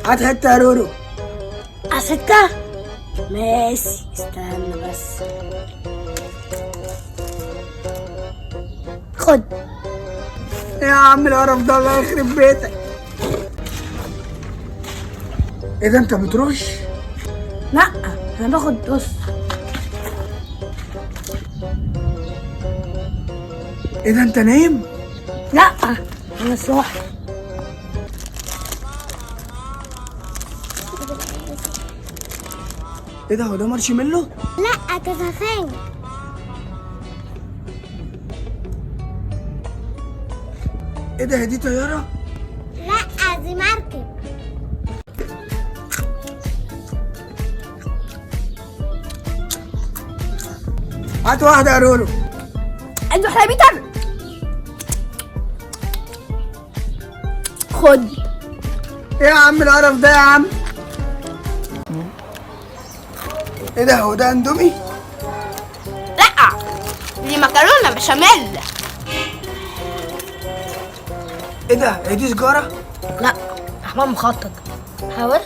هات حته يا رورو. ستة. ماشي استنى بس. خد. يا عم القرف ده الله يخرب بيتك. ايه ده انت بترش؟ لا انا باخد بص. ايه ده انت نايم؟ لا انا صاحي. ايه ده هو ده مارشميلو؟ لا تفاحين. ايه ده دي طياره؟ لا دي مركب. هات واحده يا رورو. عنده حلبيتر. خد. ايه يا عم القرف ده يا عم؟ ايه ده هو ده اندومي؟ لا دي مكرونه بشاميل. ايه ده هي دي سجاره؟ لا حمام مخطط. حاول.